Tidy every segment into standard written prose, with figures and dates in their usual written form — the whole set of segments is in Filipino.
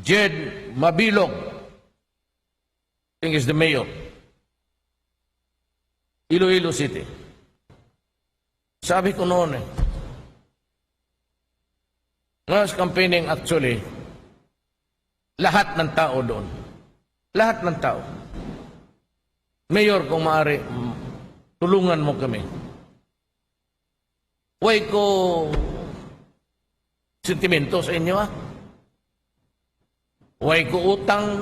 Jed Mabilog, I think is the mayor, Iloilo City. Sabi ko noon was campaigning actually, lahat ng tao doon. Lahat ng tao. Mayor, kung maaari, tulungan mo kami. Huwag ko sentimento sa inyo, Huwag ko utang.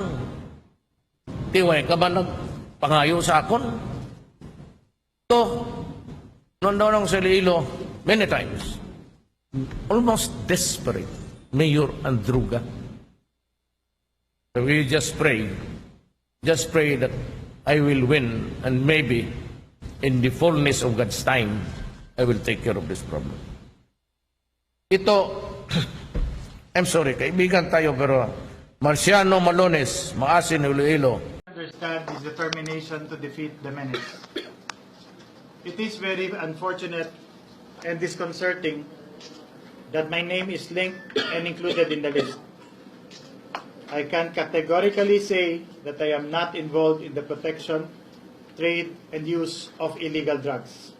Huwag ka ba nagpangayo sa akon? Ito, noon daw ng Iloilo, many times, almost desperate, Mayor Andruga. So we just pray that I will win, and maybe in the fullness of God's time, I will take care of this problem. Ito, I'm sorry, kaibigan tayo, pero Marciano Malones, Maasin, Iloilo. Understand his determination to defeat the menace. It is very unfortunate and disconcerting that my name is linked and included in the list. I can categorically say that I am not involved in the protection, trade, and use of illegal drugs.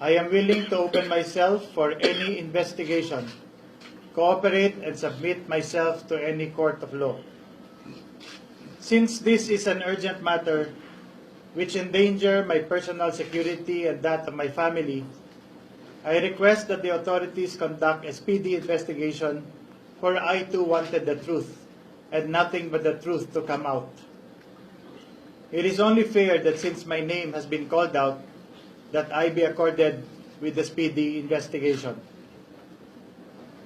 I am willing to open myself for any investigation, cooperate, and submit myself to any court of law. Since this is an urgent matter which endanger my personal security and that of my family, I request that the authorities conduct a speedy investigation, for I too wanted the truth and nothing but the truth to come out. It is only fair that since my name has been called out, that I be accorded with the speedy investigation.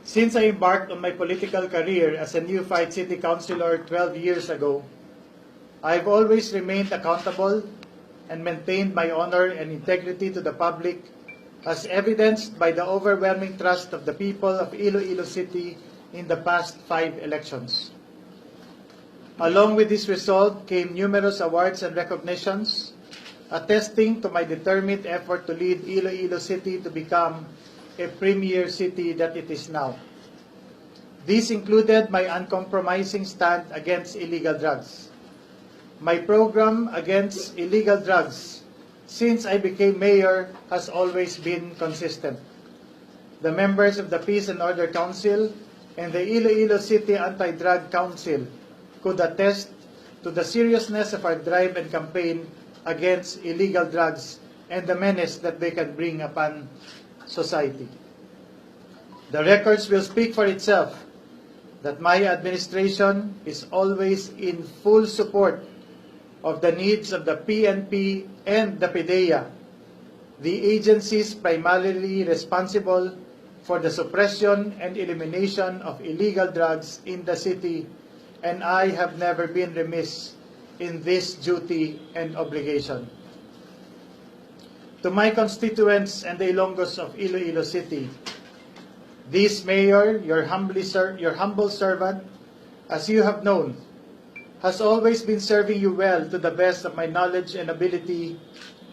Since I embarked on my political career as a neophyte city councilor 12 years ago, I've always remained accountable and maintained my honor and integrity to the public, as evidenced by the overwhelming trust of the people of Iloilo City in the past 5 elections. Along with this result came numerous awards and recognitions, attesting to my determined effort to lead Iloilo City to become a premier city that it is now. These included my uncompromising stand against illegal drugs. My program against illegal drugs since I became mayor has always been consistent. The members of the Peace and Order Council and the Iloilo City Anti-Drug Council could attest to the seriousness of our drive and campaign against illegal drugs and the menace that they can bring upon society. The records will speak for itself that my administration is always in full support of the needs of the PNP and the PDEA, the agencies primarily responsible for the suppression and elimination of illegal drugs in the city, and I have never been remiss in this duty and obligation. To my constituents and the Ilonggos of Iloilo City, this mayor, your humble servant, as you have known, has always been serving you well to the best of my knowledge and ability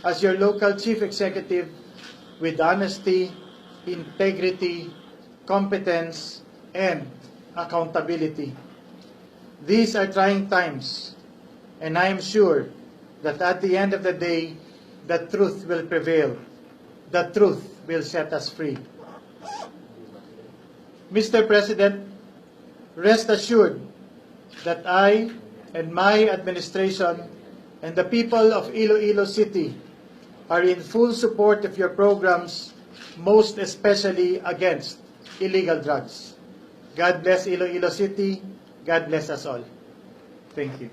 as your local chief executive, with honesty, integrity, competence, and accountability. These are trying times, and I am sure that at the end of the day, the truth will prevail. The truth will set us free. Mr. President, rest assured that I and my administration and the people of Iloilo City are in full support of your programs, most especially against illegal drugs. God bless Iloilo City. God bless us all. Thank you.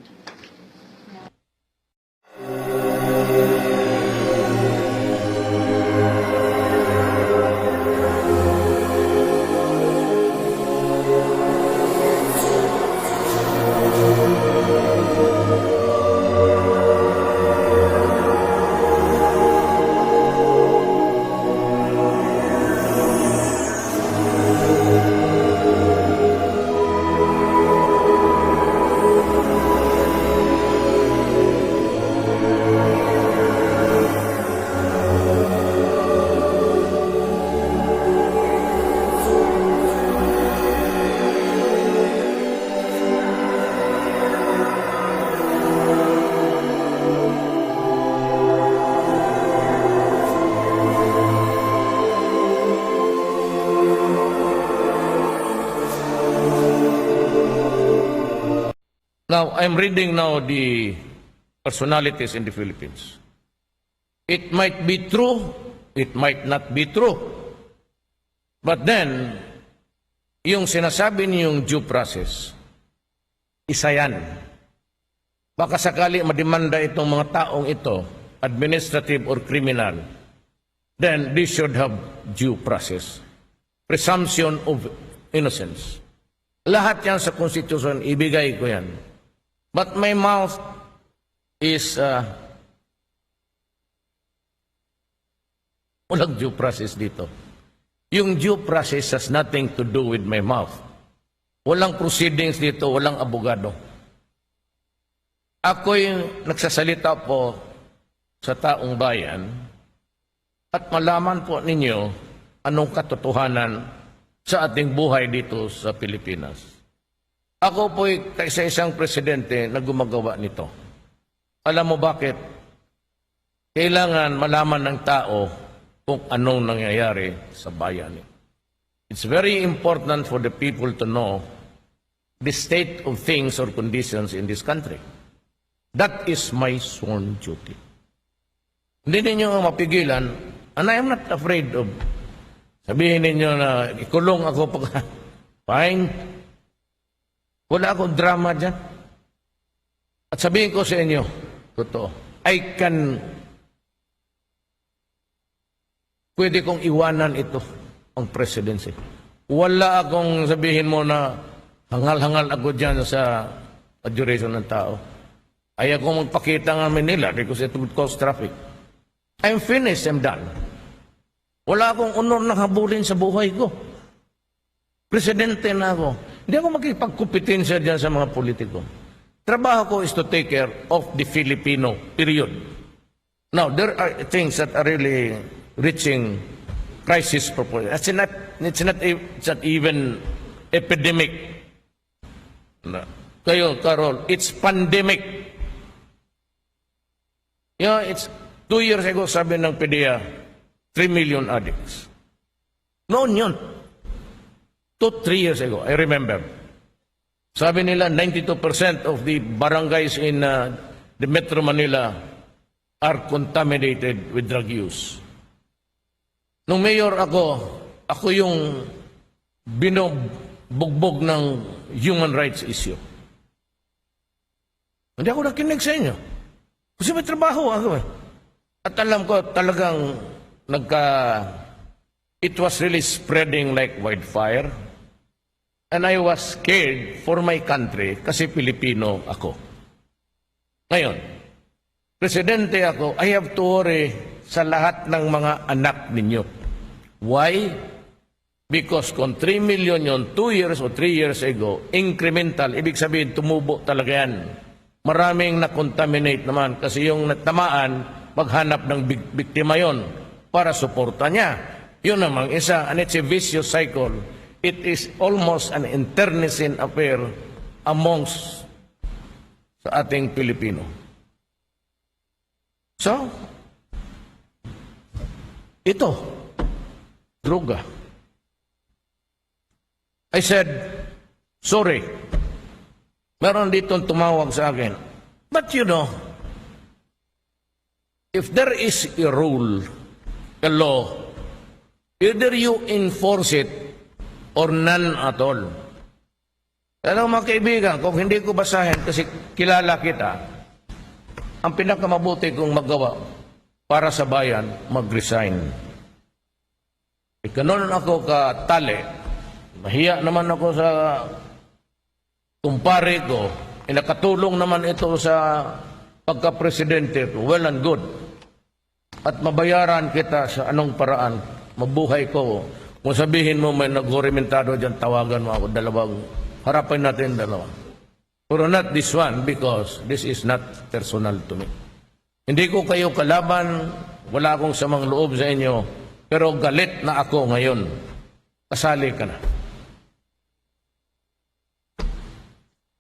Now, I'm reading now the personalities in the Philippines. It might be true, it might not be true. But then, yung sinasabi niyong due process, isa yan. Baka sakali mademanda itong mga taong ito, administrative or criminal, then they should have due process. Presumption of innocence. Lahat yan sa Constitution, ibigay ko yan. But my mouth is walang due process dito. Yung due process has nothing to do with my mouth. Walang proceedings dito, walang abogado. Ako'y nagsasalita po sa taong bayan at malaman po ninyo anong katotohanan sa ating buhay dito sa Pilipinas. Ako po'y sa isang presidente na gumagawa nito. Alam mo bakit? Kailangan malaman ng tao kung anong nangyayari sa bayan. It's very important for the people to know the state of things or conditions in this country. That is my sworn duty. Hindi ninyo mapigilan, and I am not afraid of sabihin ninyo na ikulong ako pag fine. Wala akong drama dyan. At sabihin ko sa inyo, totoo, pwede kong iwanan ito, ang presidency. Wala akong sabihin mo na hangal-hangal ako dyan sa adjuration ng tao. Ayaw kong magpakita ng Manila because it would cause traffic. I'm finished, I'm done. Wala akong honor na habulin sa buhay ko. Presidente na ako. Hindi ako makipagkumpetensya dyan sa mga politiko. Trabaho ko is to take care of the Filipino, period. Now, there are things that are really reaching crisis proportion. It's not even epidemic. Kayo, Carol, it's pandemic. It's 2 years ago, sabi ng PDEA, 3 million addicts. Noon yun. 3 years ago, I remember. Sabi nila, 92% of the barangays in the Metro Manila are contaminated with drug use. Nung mayor ako yung binubugbog ng human rights issue. Hindi ako nakinig sa inyo. Kasi may trabaho ako eh. At alam ko talagang it was really spreading like wildfire. And I was scared for my country kasi Pilipino ako. Ngayon, presidente ako, I have to worry sa lahat ng mga anak ninyo. Why? Because kung 3 million yon 2 years o 3 years ago, incremental, ibig sabihin tumubo talaga yan. Maraming na-contaminate naman kasi yung natamaan, maghanap ng biktima yon para suporta niya. Yun namang isa, and it's a vicious cycle. It is almost an internecine affair amongst sa ating Pilipino. So, ito, droga. I said, sorry. Meron dito tumawag sa akin. But you know, if there is a rule, a law, either you enforce it or none at all. Alam mga kaibigan, kung hindi ko basahin kasi kilala kita, ang pinakamabuti kong magawa para sa bayan, mag-resign. Ikanon ako katali, mahiya naman ako sa kumpare ko, nakatulong naman ito sa pagka-presidente ko, well and good. At mabayaran kita sa anong paraan, mabuhay ko. Kung sabihin mo may nag-orimentado dyan, tawagan mo ako, harapin natin dalawa. Pero not this one because this is not personal to me. Hindi ko kayo kalaban, wala akong samang loob sa inyo, pero galit na ako ngayon. Kasali ka na.